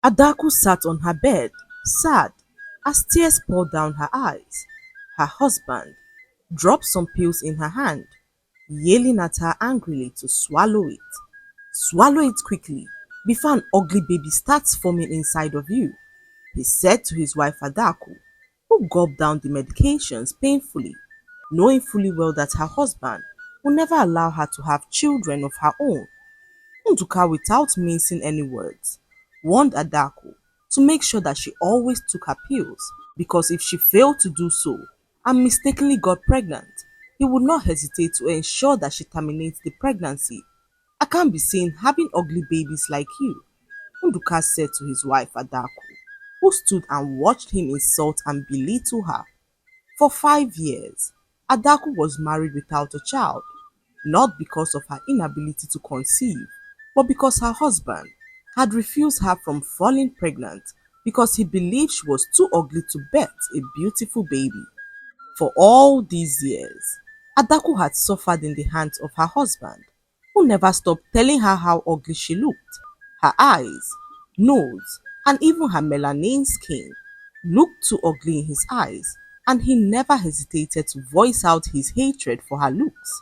Adaku sat on her bed, sad, as tears poured down her eyes. Her husband dropped some pills in her hand, yelling at her angrily to swallow it. Swallow it quickly before an ugly baby starts forming inside of you, he said to his wife Adaku, who gulped down the medications painfully, knowing fully well that her husband would never allow her to have children of her own. Unuka, without mincing any words, warned Adaku to make sure that she always took her pills, because if she failed to do so and mistakenly got pregnant, he would not hesitate to ensure that she terminates the pregnancy. I can't be seen having ugly babies like you, Unuka said to his wife Adaku, who stood and watched him insult and belittle her. For 5 years, Adaku was married without a child, not because of her inability to conceive, but because her husband had refused her from falling pregnant because he believed she was too ugly to birth a beautiful baby. For all these years, Adaku had suffered in the hands of her husband, who never stopped telling her how ugly she looked. Her eyes, nose, and even her melanin skin looked too ugly in his eyes, and he never hesitated to voice out his hatred for her looks.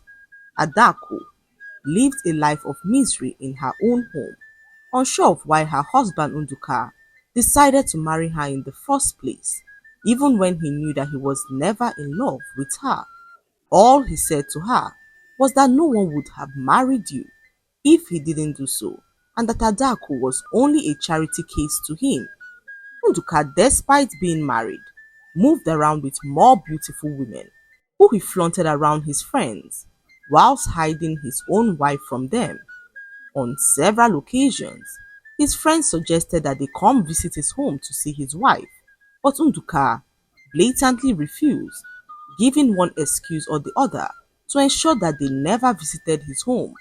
Adaku lived a life of misery in her own home, unsure of why her husband Unuka decided to marry her in the first place, even when he knew that he was never in love with her. All he said to her was that no one would have married you if he didn't do so, and that Adaku was only a charity case to him. Unuka, despite being married, moved around with more beautiful women, who he flaunted around his friends, whilst hiding his own wife from them. On several occasions, his friends suggested that they come visit his home to see his wife, but Unuka blatantly refused, giving one excuse or the other to ensure that they never visited his home.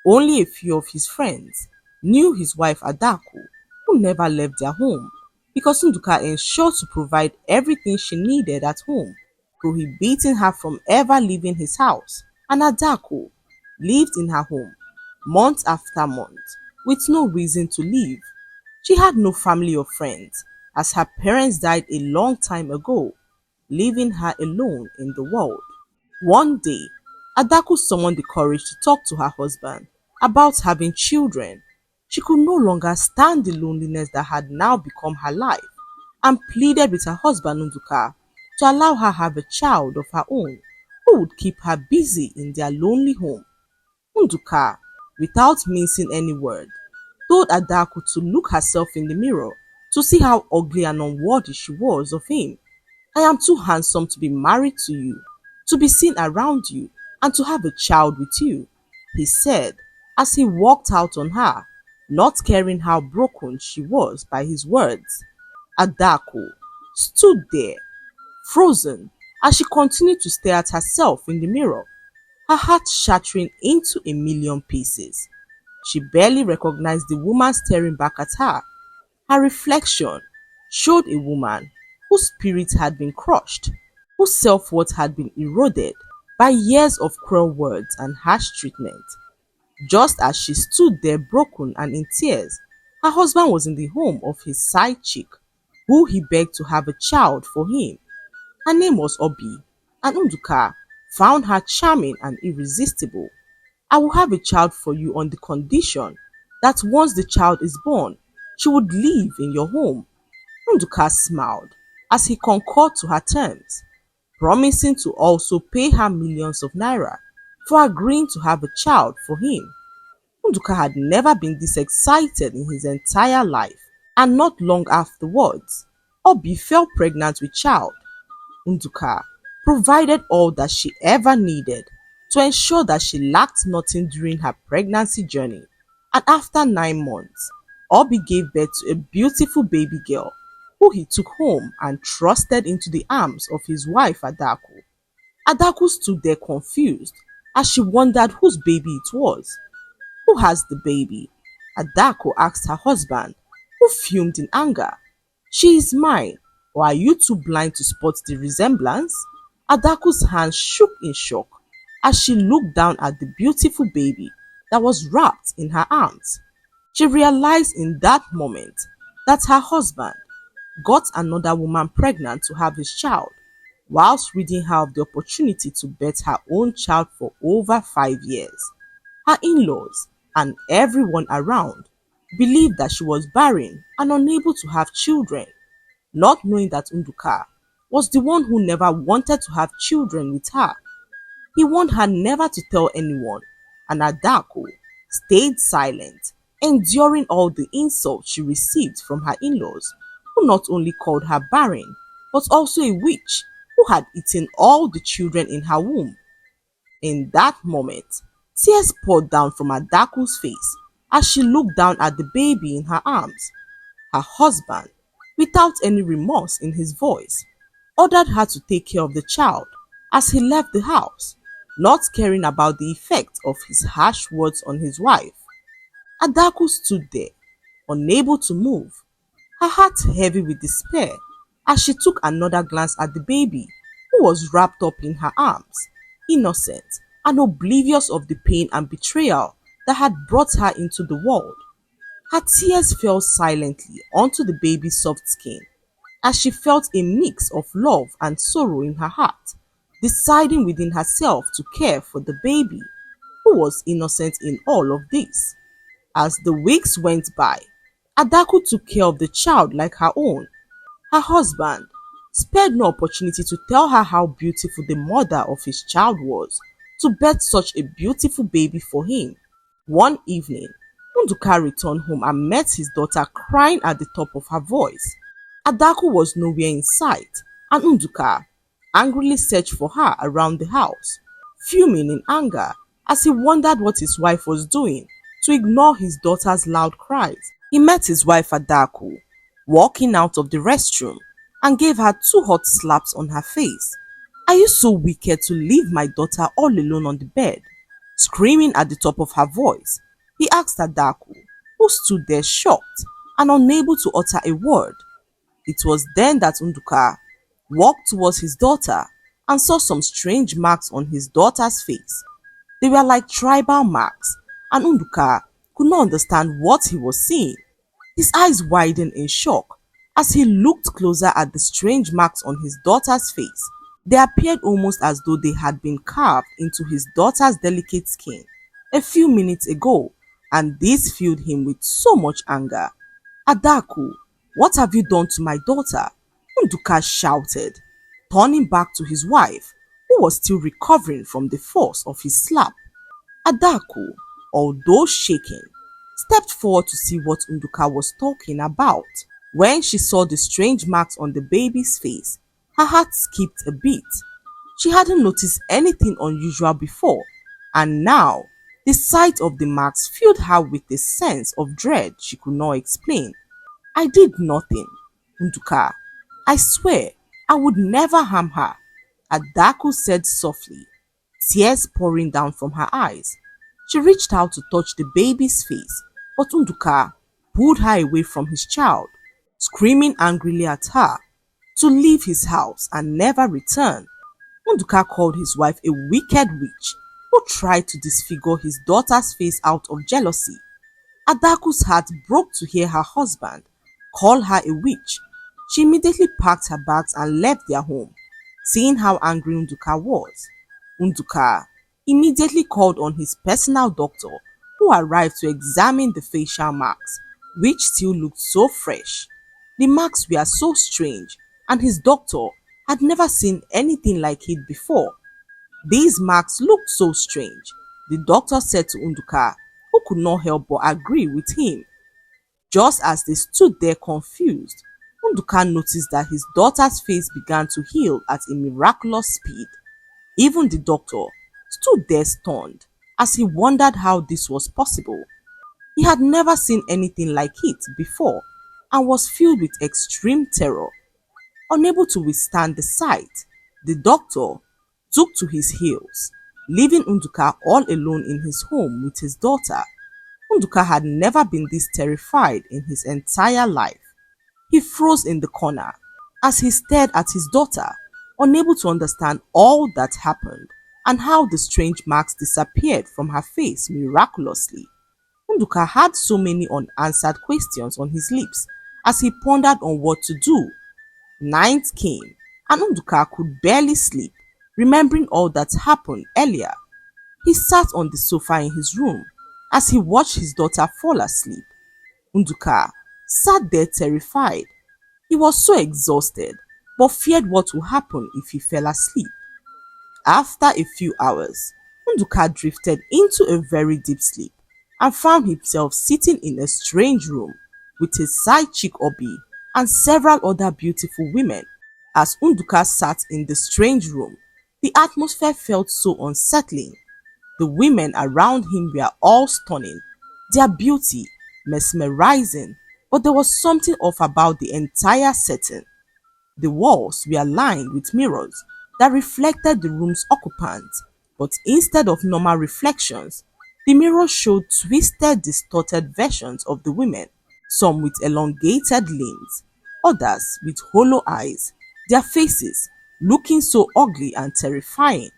Only a few of his friends knew his wife Adaku, who never left their home, because Unuka ensured to provide everything she needed at home, prohibiting her from ever leaving his house, and Adaku lived in her home month after month with no reason to leave. She had no family or friends, as her parents died a long time ago, leaving her alone in the world. One day, Adaku summoned the courage to talk to her husband about having children. She could no longer stand the loneliness that had now become her life, and pleaded with her husband Unuka to allow her have a child of her own who would keep her busy in their lonely home. Unuka, without mincing any word, told Adaku to look herself in the mirror to see how ugly and unworthy she was of him. I am too handsome to be married to you, to be seen around you, and to have a child with you, he said as he walked out on her, not caring how broken she was by his words. Adaku stood there, frozen, as she continued to stare at herself in the mirror, her heart shattering into a million pieces. She barely recognized the woman staring back at her. Her reflection showed a woman whose spirit had been crushed, whose self-worth had been eroded by years of cruel words and harsh treatment. Just as she stood there broken and in tears, her husband was in the home of his side chick, who he begged to have a child for him. Her name was Obi, and Unuka found her charming and irresistible. I will have a child for you on the condition that once the child is born, she would live in your home. Unuka smiled as he concurred to her terms, promising to also pay her millions of naira for agreeing to have a child for him. Unuka had never been this excited in his entire life, and not long afterwards, Obi fell pregnant with child. Unuka provided all that she ever needed to ensure that she lacked nothing during her pregnancy journey, and after 9 months, Obi gave birth to a beautiful baby girl who he took home and thrusted into the arms of his wife Adaku. Adaku stood there confused as she wondered whose baby it was. Who has the baby? Adaku asked her husband, who fumed in anger. She is mine, or are you too blind to spot the resemblance? Adaku's hands shook in shock as she looked down at the beautiful baby that was wrapped in her arms. She realized in that moment that her husband got another woman pregnant to have his child, whilst ridding her of the opportunity to birth her own child for over 5 years. Her in-laws and everyone around believed that she was barren and unable to have children, not knowing that Unuka was the one who never wanted to have children with her. He warned her never to tell anyone, and Adaku stayed silent, enduring all the insults she received from her in-laws, who not only called her barren, but also a witch who had eaten all the children in her womb. In that moment, tears poured down from Adaku's face as she looked down at the baby in her arms. Her husband, without any remorse in his voice, ordered her to take care of the child as he left the house, not caring about the effect of his harsh words on his wife. Adaku stood there, unable to move, her heart heavy with despair as she took another glance at the baby who was wrapped up in her arms, innocent and oblivious of the pain and betrayal that had brought her into the world. Her tears fell silently onto the baby's soft skin as she felt a mix of love and sorrow in her heart, deciding within herself to care for the baby, who was innocent in all of this. As the weeks went by, Adaku took care of the child like her own. Her husband spared no opportunity to tell her how beautiful the mother of his child was to birth such a beautiful baby for him. One evening, Unuka returned home and met his daughter crying at the top of her voice. Adaku was nowhere in sight, and Unuka angrily searched for her around the house, fuming in anger as he wondered what his wife was doing to ignore his daughter's loud cries. He met his wife Adaku walking out of the restroom and gave her two hot slaps on her face. "Are you so wicked to leave my daughter all alone on the bed?" Screaming at the top of her voice, he asked Adaku, who stood there shocked and unable to utter a word. It was then that Unuka walked towards his daughter and saw some strange marks on his daughter's face. They were like tribal marks, and Unuka could not understand what he was seeing. His eyes widened in shock as he looked closer at the strange marks on his daughter's face. They appeared almost as though they had been carved into his daughter's delicate skin a few minutes ago, and this filled him with so much anger. "Adaku, what have you done to my daughter?" Unuka shouted, turning back to his wife, who was still recovering from the force of his slap. Adaku, although shaken, stepped forward to see what Unuka was talking about. When she saw the strange marks on the baby's face, her heart skipped a beat. She hadn't noticed anything unusual before, and now the sight of the marks filled her with a sense of dread she could not explain. "I did nothing, Unuka. I swear I would never harm her," Adaku said softly, tears pouring down from her eyes. She reached out to touch the baby's face, but Unuka pulled her away from his child, screaming angrily at her to leave his house and never return. Unuka called his wife a wicked witch who tried to disfigure his daughter's face out of jealousy. Adaku's heart broke to hear her husband call her a witch. She immediately packed her bags and left their home, seeing how angry Unuka was. Unuka immediately called on his personal doctor, who arrived to examine the facial marks, which still looked so fresh. The marks were so strange, and his doctor had never seen anything like it before. "These marks looked so strange," the doctor said to Unuka, who could not help but agree with him. Just as they stood there confused, Unuka noticed that his daughter's face began to heal at a miraculous speed. Even the doctor stood there stunned as he wondered how this was possible. He had never seen anything like it before and was filled with extreme terror. Unable to withstand the sight, the doctor took to his heels, leaving Unuka all alone in his home with his daughter. Unuka had never been this terrified in his entire life. He froze in the corner as he stared at his daughter, unable to understand all that happened and how the strange marks disappeared from her face miraculously. Unuka had so many unanswered questions on his lips as he pondered on what to do. Night came, and Unuka could barely sleep, remembering all that happened earlier. He sat on the sofa in his room as he watched his daughter fall asleep. Unuka sat there terrified. He was so exhausted, but feared what would happen if he fell asleep. After a few hours, Unuka drifted into a very deep sleep and found himself sitting in a strange room with his side chick Obi and several other beautiful women. As Unuka sat in the strange room, the atmosphere felt so unsettling. The women around him were all stunning, their beauty mesmerizing, but there was something off about the entire setting. The walls were lined with mirrors that reflected the room's occupants, but instead of normal reflections, the mirrors showed twisted, distorted versions of the women, some with elongated limbs, others with hollow eyes, their faces looking so ugly and terrifying.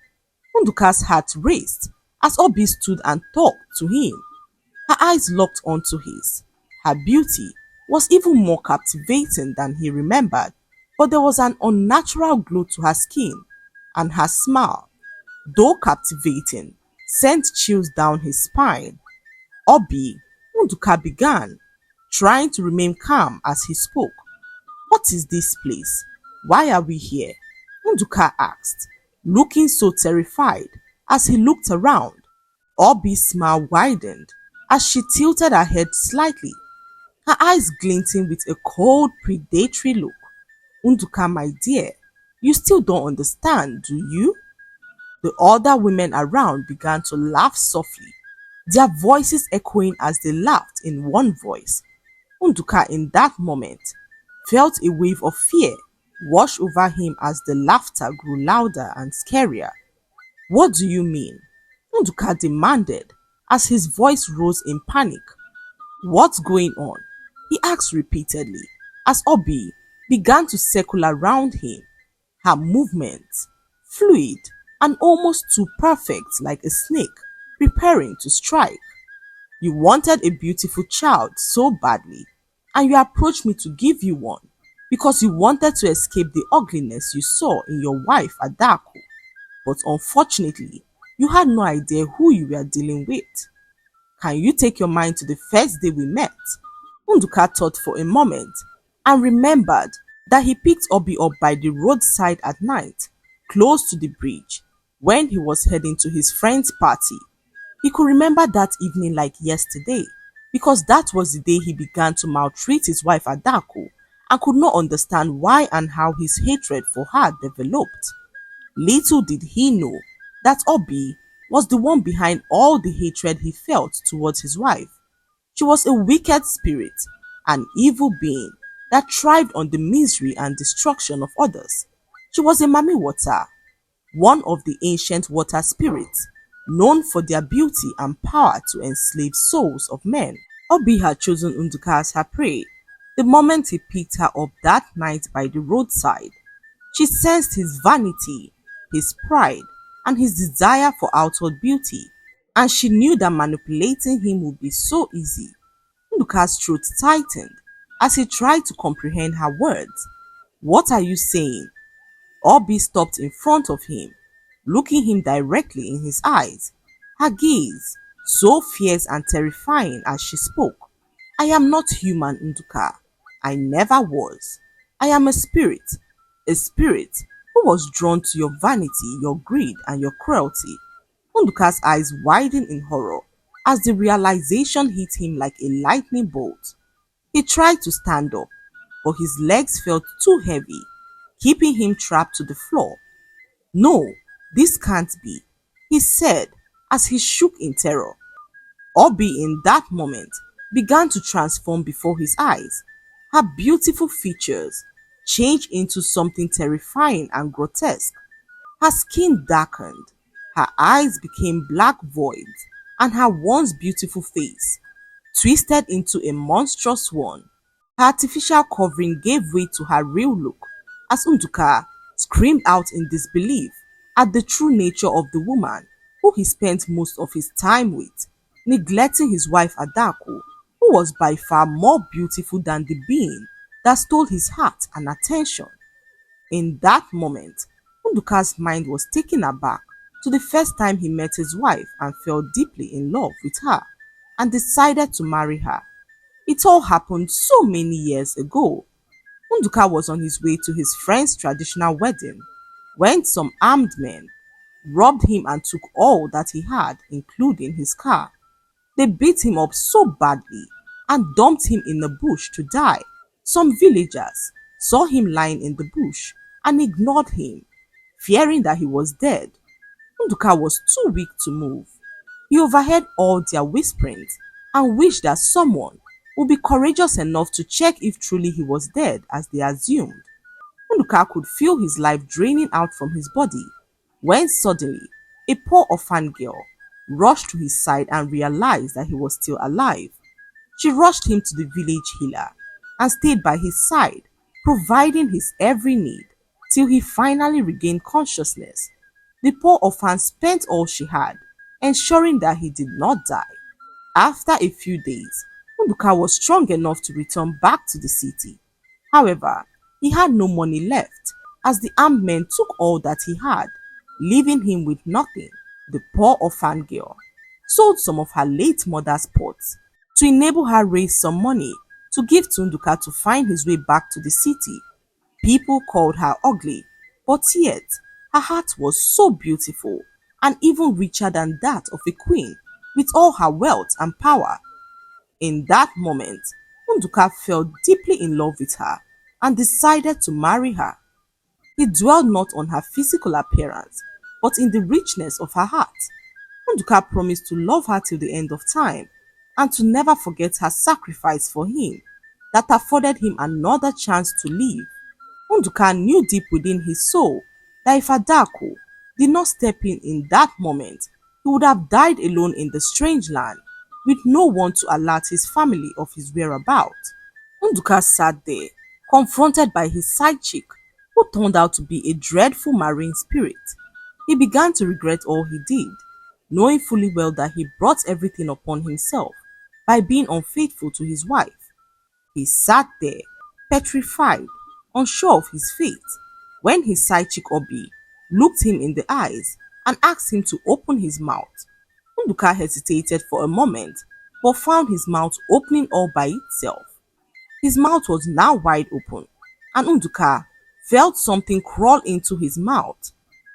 Unduka's heart raced as Obi stood and talked to him. Her eyes locked onto his. Her beauty was even more captivating than he remembered, but there was an unnatural glow to her skin, and her smile, though captivating, sent chills down his spine. Obi, Unduka began, trying to remain calm as he spoke. "What is this place? Why are we here?" Unduka asked, looking so terrified as he looked around. Obi's smile widened as she tilted her head slightly, her eyes glinting with a cold, predatory look. "Unduka, my dear, you still don't understand, do you?" The other women around began to laugh softly, their voices echoing as they laughed in one voice. Unduka, in that moment, felt a wave of fear wash over him as the laughter grew louder and scarier. "What do you mean?" Unduka demanded as his voice rose in panic. "What's going on?" he asked repeatedly as Obi began to circle around him, her movements fluid and almost too perfect, like a snake preparing to strike. "You wanted a beautiful child so badly, and you approached me to give you one because you wanted to escape the ugliness you saw in your wife Adaku. But unfortunately, you had no idea who you were dealing with. Can you take your mind to the first day we met?" Unduka thought for a moment and remembered that he picked Obi up by the roadside at night, close to the bridge, when he was heading to his friend's party. He could remember that evening like yesterday, because that was the day he began to maltreat his wife Adaku and could not understand why and how his hatred for her developed. Little did he know that Obi was the one behind all the hatred he felt towards his wife. She was a wicked spirit, an evil being that thrived on the misery and destruction of others. She was a Mami Water, one of the ancient water spirits, known for their beauty and power to enslave souls of men. Obi had chosen Unduka as her prey the moment he picked her up that night by the roadside. She sensed his vanity, his pride, and his desire for outward beauty, and she knew that manipulating him would be so easy. Unduka's throat tightened as he tried to comprehend her words. "What are you saying?" Obi stopped in front of him, looking him directly in his eyes, her gaze so fierce and terrifying as she spoke. "I am not human, Unuka. I never was. I am a spirit who was drawn to your vanity, your greed, and your cruelty." Unuka's eyes widened in horror as the realization hit him like a lightning bolt. He tried to stand up, but his legs felt too heavy, keeping him trapped to the floor. "No, this can't be," he said as he shook in terror. Obi in that moment began to transform before his eyes. Her beautiful features changed into something terrifying and grotesque. Her skin darkened, her eyes became black voids, and her once beautiful face twisted into a monstrous one. Her artificial covering gave way to her real look as Unduka screamed out in disbelief at the true nature of the woman who he spent most of his time with, neglecting his wife Adaku, who was by far more beautiful than the being that stole his heart and attention. In that moment, Unduka's mind was taken aback to the first time he met his wife and fell deeply in love with her and decided to marry her. It all happened so many years ago. Unduka was on his way to his friend's traditional wedding when some armed men robbed him and took all that he had, including his car. They beat him up so badly and dumped him in the bush to die. Some villagers saw him lying in the bush and ignored him, fearing that he was dead. Unuka was too weak to move. He overheard all their whisperings and wished that someone would be courageous enough to check if truly he was dead as they assumed. Unuka could feel his life draining out from his body when suddenly a poor orphan girl rushed to his side and realized that he was still alive. She rushed him to the village healer and stayed by his side, providing his every need till he finally regained consciousness. The poor orphan spent all she had, ensuring that he did not die. After a few days, Unuka was strong enough to return back to the city. However, he had no money left as the armed men took all that he had, leaving him with nothing. The poor orphan girl sold some of her late mother's pots to enable her raise some money to give to Unuka to find his way back to the city. People called her ugly, but yet her heart was so beautiful and even richer than that of a queen with all her wealth and power. In that moment, Unuka fell deeply in love with her and decided to marry her. He dwelled not on her physical appearance, but in the richness of her heart. Unuka promised to love her till the end of time and to never forget her sacrifice for him that afforded him another chance to live. Unuka knew deep within his soul that if Adaku did not step in that moment, he would have died alone in the strange land with no one to alert his family of his whereabouts. Unuka sat there, confronted by his sidechick, who turned out to be a dreadful marine spirit. He began to regret all he did, knowing fully well that he brought everything upon himself by being unfaithful to his wife. He sat there, petrified, unsure of his fate, when his sidechick Obi looked him in the eyes and asked him to open his mouth. Unuka hesitated for a moment, but found his mouth opening all by itself. His mouth was now wide open, and Unuka felt something crawl into his mouth.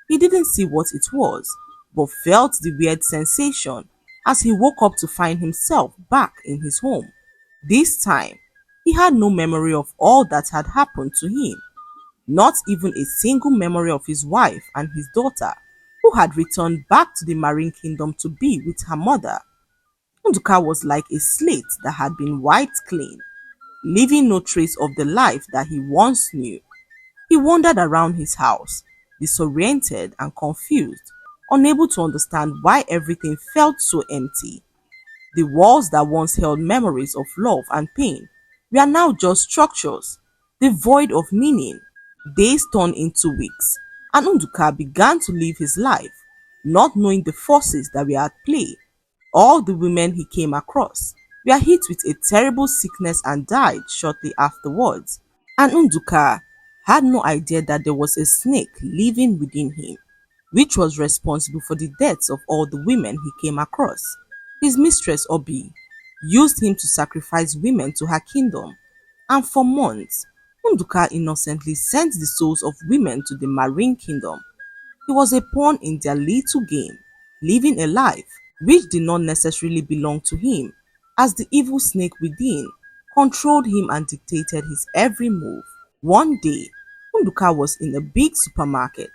He didn't see what it was, but felt the weird sensation as he woke up to find himself back in his home. This time, he had no memory of all that had happened to him, not even a single memory of his wife and his daughter, who had returned back to the marine kingdom to be with her mother. Unuka was like a slate that had been wiped clean, leaving no trace of the life that he once knew. He wandered around his house, disoriented and confused, unable to understand why everything felt so empty. The walls that once held memories of love and pain were now just structures, devoid of meaning. Days turned into weeks, and Unuka began to live his life, not knowing the forces that were at play. All the women he came across were hit with a terrible sickness and died shortly afterwards, and Unuka had no idea that there was a snake living within him, which was responsible for the deaths of all the women he came across. His mistress Obi used him to sacrifice women to her kingdom, and for months, Unuka innocently sent the souls of women to the marine kingdom. He was a pawn in their little game, living a life which did not necessarily belong to him, as the evil snake within controlled him and dictated his every move. One day, Unuka was in a big supermarket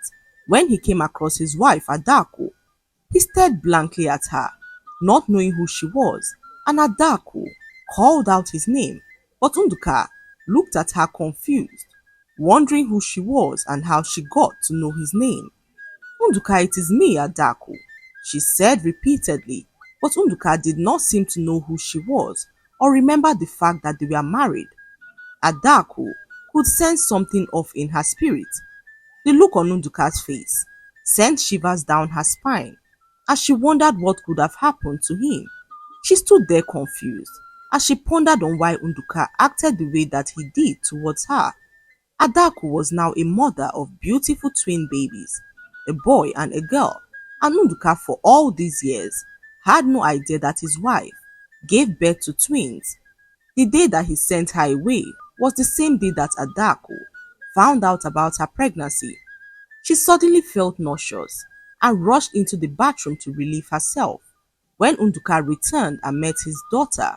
when he came across his wife Adaku. He stared blankly at her, not knowing who she was, and Adaku called out his name, but Unuka looked at her confused, wondering who she was and how she got to know his name. Unuka, it is me, Adaku, she said repeatedly, but Unuka did not seem to know who she was or remember the fact that they were married. Adaku could sense something off in her spirit. The look on Unuka's face sent shivers down her spine as she wondered what could have happened to him. She stood there confused, as she pondered on why Unuka acted the way that he did towards her. Adaku was now a mother of beautiful twin babies, a boy and a girl, and Unuka for all these years had no idea that his wife gave birth to twins. The day that he sent her away was the same day that Adaku found out about her pregnancy. She suddenly felt nauseous and rushed into the bathroom to relieve herself. When Unuka returned and met his daughter,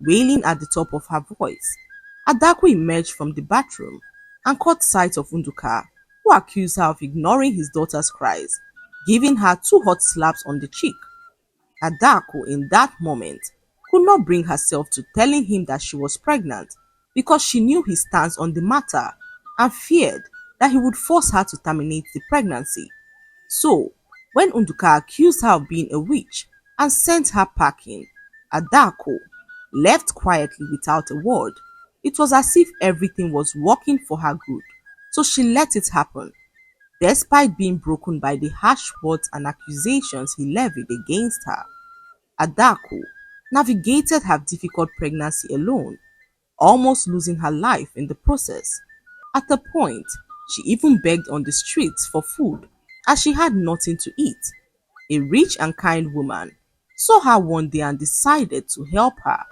wailing at the top of her voice, Adaku emerged from the bathroom and caught sight of Unuka, who accused her of ignoring his daughter's cries, giving her two hot slaps on the cheek. Adaku, in that moment, could not bring herself to telling him that she was pregnant because she knew his stance on the matter and feared that he would force her to terminate the pregnancy. So, when Unuka accused her of being a witch and sent her packing, Adaku left quietly without a word. It was as if everything was working for her good, so she let it happen, despite being broken by the harsh words and accusations he levied against her. Adaku navigated her difficult pregnancy alone, almost losing her life in the process. At a point, she even begged on the streets for food as she had nothing to eat. A rich and kind woman saw her one day and decided to help her.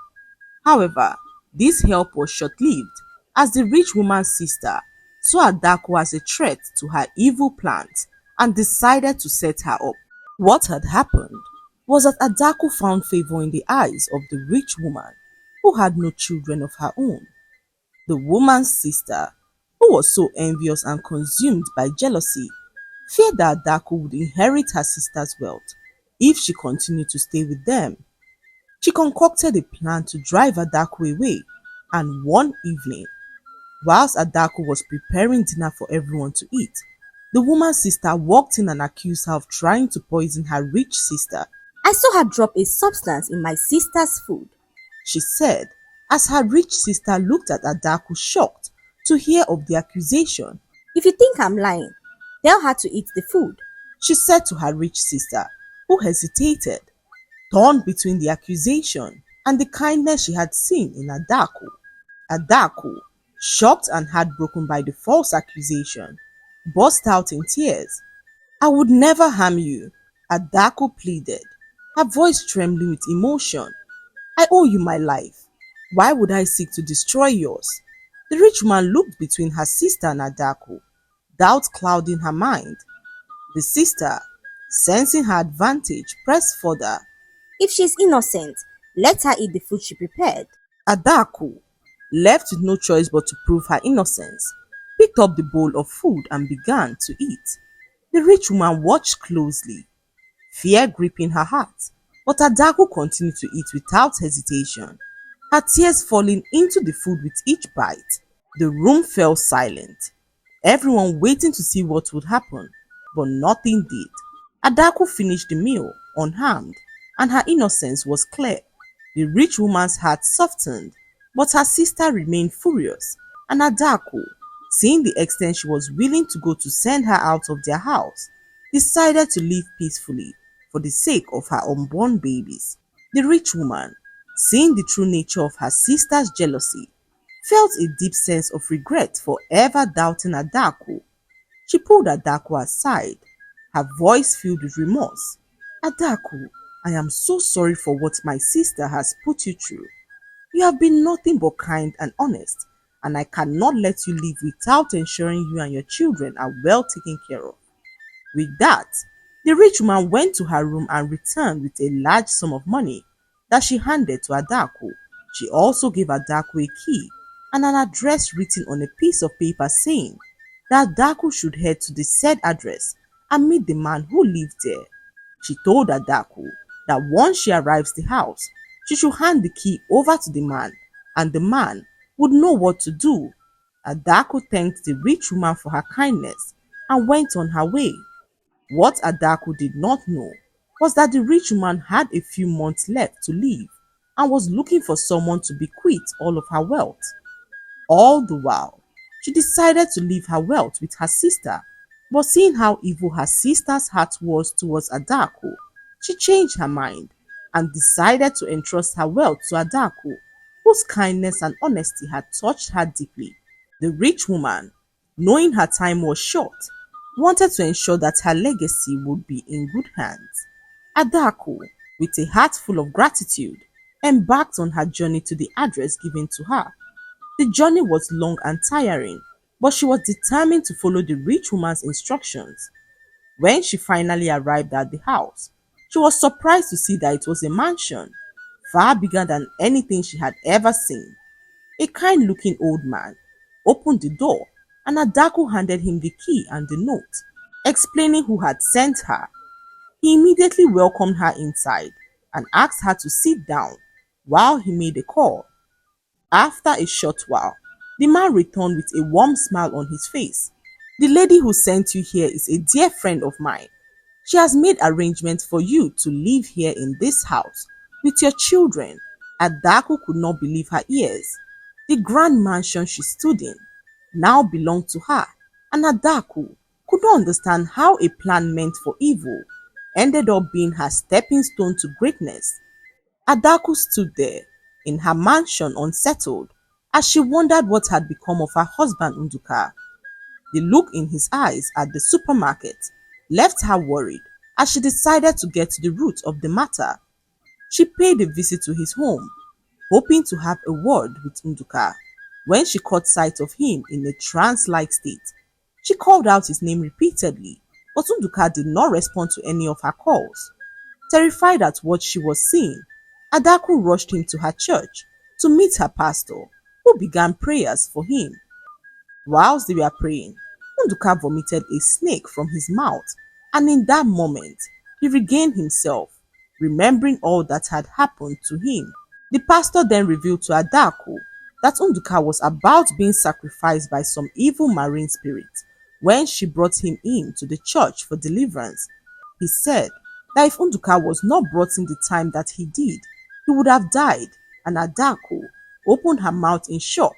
However, this help was short-lived as the rich woman's sister saw Adaku as a threat to her evil plans and decided to set her up. What had happened was that Adaku found favor in the eyes of the rich woman who had no children of her own. The woman's sister, who was so envious and consumed by jealousy, feared that Adaku would inherit her sister's wealth if she continued to stay with them. She concocted a plan to drive Adaku away, and one evening, whilst Adaku was preparing dinner for everyone to eat, the woman's sister walked in and accused her of trying to poison her rich sister. I saw her drop a substance in my sister's food, She said, as her rich sister looked at Adaku shocked to hear of the accusation. If you think I'm lying, tell her to eat the food. She said to her rich sister, who hesitated, torn between the accusation and the kindness she had seen in Adaku. Adaku, shocked and heartbroken by the false accusation, burst out in tears. I would never harm you, Adaku pleaded, her voice trembling with emotion. I owe you my life. Why would I seek to destroy yours? The rich man looked between her sister and Adaku, doubt clouding her mind. The sister, sensing her advantage, pressed further. If she's innocent, let her eat the food she prepared. Adaku, left with no choice but to prove her innocence, picked up the bowl of food and began to eat. The rich woman watched closely, fear gripping her heart, but Adaku continued to eat without hesitation, her tears falling into the food with each bite. The room fell silent, everyone waiting to see what would happen, but nothing did. Adaku finished the meal unharmed, and her innocence was clear. The rich woman's heart softened, but her sister remained furious, and Adaku, seeing the extent she was willing to go to send her out of their house, decided to live peacefully for the sake of her unborn babies. The rich woman, seeing the true nature of her sister's jealousy, felt a deep sense of regret for ever doubting Adaku. She pulled Adaku aside, her voice filled with remorse. Adaku, I am so sorry for what my sister has put you through. You have been nothing but kind and honest, and I cannot let you live without ensuring you and your children are well taken care of. With that, the rich woman went to her room and returned with a large sum of money that she handed to Adaku. She also gave Adaku a key and an address written on a piece of paper saying that Adaku should head to the said address and meet the man who lived there. She told Adaku that once she arrives at the house, she should hand the key over to the man, and the man would know what to do. Adaku thanked the rich woman for her kindness and went on her way. What Adaku did not know was that the rich woman had a few months left to live and was looking for someone to bequeath all of her wealth. All the while, she decided to leave her wealth with her sister, but seeing how evil her sister's heart was towards Adaku, she changed her mind and decided to entrust her wealth to Adaku. whose kindness and honesty had touched her deeply. The rich woman, knowing her time was short, wanted to ensure that her legacy would be in good hands. Adaku, with a heart full of gratitude, embarked on her journey to the address given to her. The journey was long and tiring, but she was determined to follow the rich woman's instructions. When she finally arrived at the house, she was surprised to see that it was a mansion, far bigger than anything she had ever seen. A kind looking old man opened the door and Adaku handed him the key and the note, explaining who had sent her. He immediately welcomed her inside and asked her to sit down while he made a call. After a short while, the man returned with a warm smile on his face. The lady who sent you here is a dear friend of mine. She has made arrangements for you to live here in this house with your children. Adaku could not believe her ears. The grand mansion she stood in now belonged to her, and Adaku could not understand how a plan meant for evil ended up being her stepping stone to greatness. Adaku stood there in her mansion unsettled as she wondered what had become of her husband Unuka. The look in his eyes at the supermarket left her worried as she decided to get to the root of the matter. She paid a visit to his home, hoping to have a word with Unuka. When she caught sight of him in a trance-like state, she called out his name repeatedly, but Unuka did not respond to any of her calls. Terrified at what she was seeing, Adaku rushed him to her church to meet her pastor, who began prayers for him. Whilst they were praying, Unuka vomited a snake from his mouth, and in that moment, he regained himself, remembering all that had happened to him. The pastor then revealed to Adaku that Unuka was about being sacrificed by some evil marine spirit when she brought him in to the church for deliverance. He said that if Unuka was not brought in the time that he did, he would have died, and Adaku opened her mouth in shock,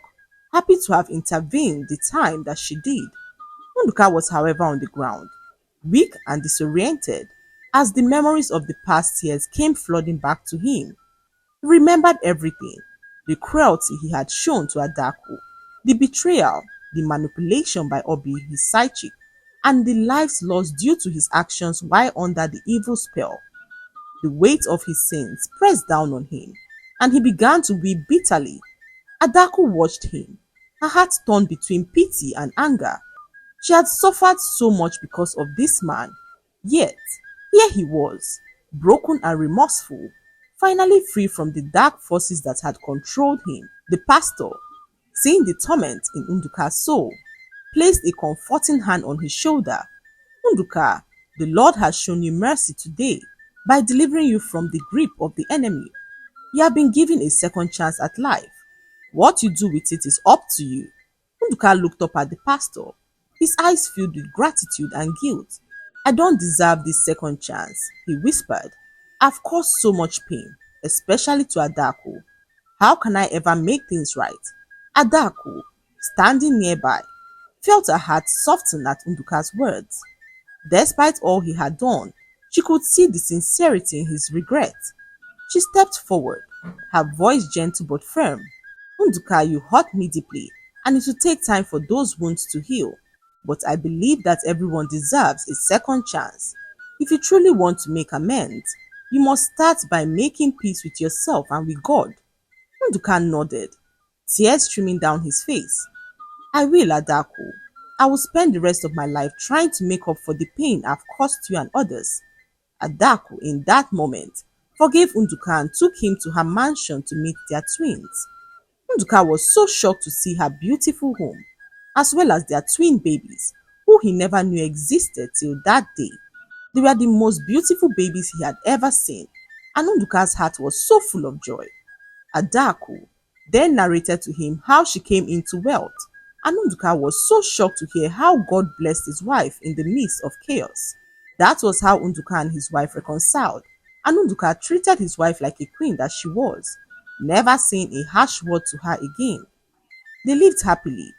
happy to have intervened the time that she did. Unuka was, however, on the ground, weak and disoriented, as the memories of the past years came flooding back to him. He remembered everything: the cruelty he had shown to Adaku, the betrayal, the manipulation by Obi, his sidechick, and the lives lost due to his actions while under the evil spell. The weight of his sins pressed down on him, and he began to weep bitterly. Adaku watched him, her heart torn between pity and anger. She had suffered so much because of this man, yet here he was, broken and remorseful, finally free from the dark forces that had controlled him. The pastor, seeing the torment in Unuka's soul, placed a comforting hand on his shoulder. Unuka, the Lord has shown you mercy today by delivering you from the grip of the enemy. You have been given a second chance at life. What you do with it is up to you. Unuka looked up at the pastor, his eyes filled with gratitude and guilt. I don't deserve this second chance, he whispered. I've caused so much pain, especially to Adaku. How can I ever make things right? Adaku, standing nearby, felt her heart soften at Unuka's words. Despite all he had done, she could see the sincerity in his regret. She stepped forward, her voice gentle but firm. Unuka, you hurt me deeply, and it will take time for those wounds to heal. But I believe that everyone deserves a second chance. If you truly want to make amends, you must start by making peace with yourself and with God. Unuka nodded, tears streaming down his face. I will, Adaku. I will spend the rest of my life trying to make up for the pain I've caused you and others. Adaku, in that moment, forgave Unuka and took him to her mansion to meet their twins. Unuka was so shocked to see her beautiful home, as well as their twin babies, who he never knew existed till that day. They were the most beautiful babies he had ever seen, and Unuka's heart was so full of joy. Adaku then narrated to him how she came into wealth, and Unuka was so shocked to hear how God blessed his wife in the midst of chaos. That was how Unuka and his wife reconciled, and Unuka treated his wife like a queen that she was, never saying a harsh word to her again. They lived happily,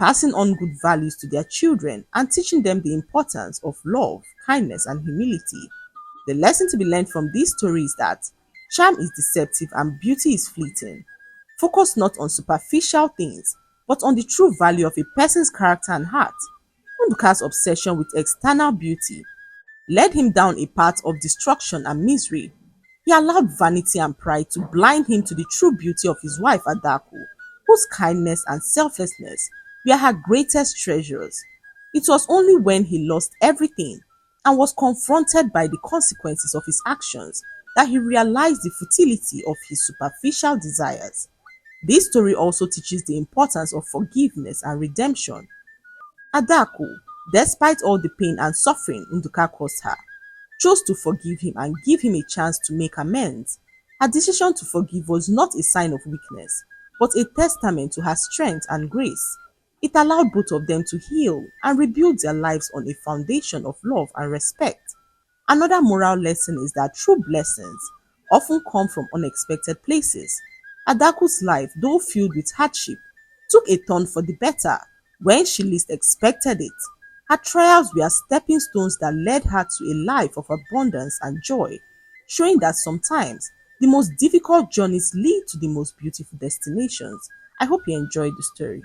passing on good values to their children and teaching them the importance of love, kindness, and humility. The lesson to be learned from this story is that charm is deceptive and beauty is fleeting. focused not on superficial things, but on the true value of a person's character and heart. Unuka's obsession with external beauty led him down a path of destruction and misery. He allowed vanity and pride to blind him to the true beauty of his wife Adaku, whose kindness and selflessness were her greatest treasures. It was only when he lost everything and was confronted by the consequences of his actions that he realized the futility of his superficial desires. This story also teaches the importance of forgiveness and redemption. Adaku, despite all the pain and suffering Unuka caused her, chose to forgive him and give him a chance to make amends. Her decision to forgive was not a sign of weakness, but a testament to her strength and grace. It allowed both of them to heal and rebuild their lives on a foundation of love and respect. Another moral lesson is that true blessings often come from unexpected places. Adaku's life, though filled with hardship, took a turn for the better when she least expected it. Her trials were stepping stones that led her to a life of abundance and joy, showing that sometimes the most difficult journeys lead to the most beautiful destinations. I hope you enjoyed the story.